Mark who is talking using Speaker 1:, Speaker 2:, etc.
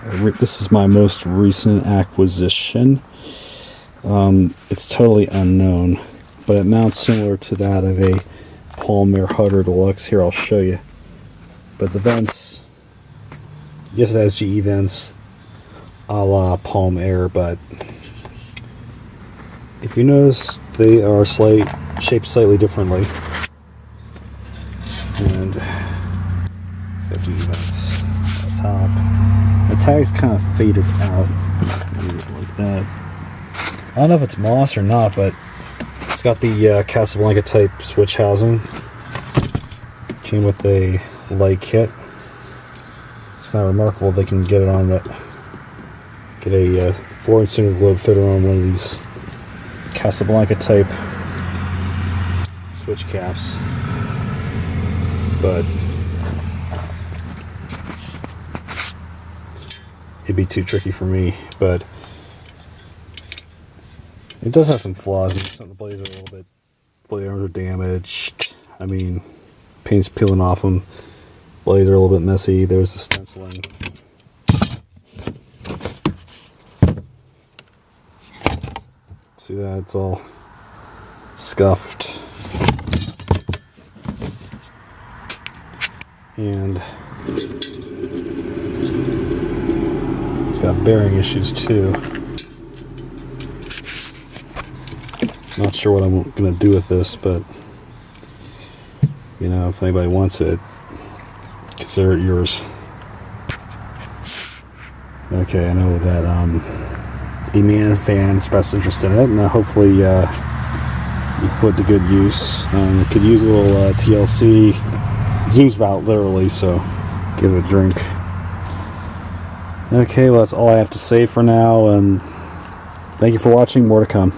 Speaker 1: This is my most recent acquisition. It's totally unknown, but it mounts similar to that of a Palm Air Hutter Deluxe. Here, I'll show you. But the vents, yes, it has GE vents a la Palm Air, but if you notice, they are shaped slightly differently. And it's got GE vents on the top. The tag's kind of faded out like that. I don't know if it's moss or not, but it's got the Casablanca type switch housing. Came with a light kit. It's kind of remarkable they can get it on that. Get a 4-inch single globe fitter on one of these Casablanca type switch caps. But it'd be too tricky for me. But it does have some flaws. Some of the blades are a little bit, blade arms are damaged. I mean, paint's peeling off them. Blades are a little bit messy. There's the stenciling. See that? It's all scuffed. And it's got bearing issues too. Not sure what I'm going to do with this, but you know, if anybody wants it, consider it yours. Okay, I know that E-Man fan expressed interest in it, and hopefully you put it to good use. Could use a little TLC. Zooms about literally, so give it a drink. Okay, well, that's all I have to say for now, and thank you for watching. More to come.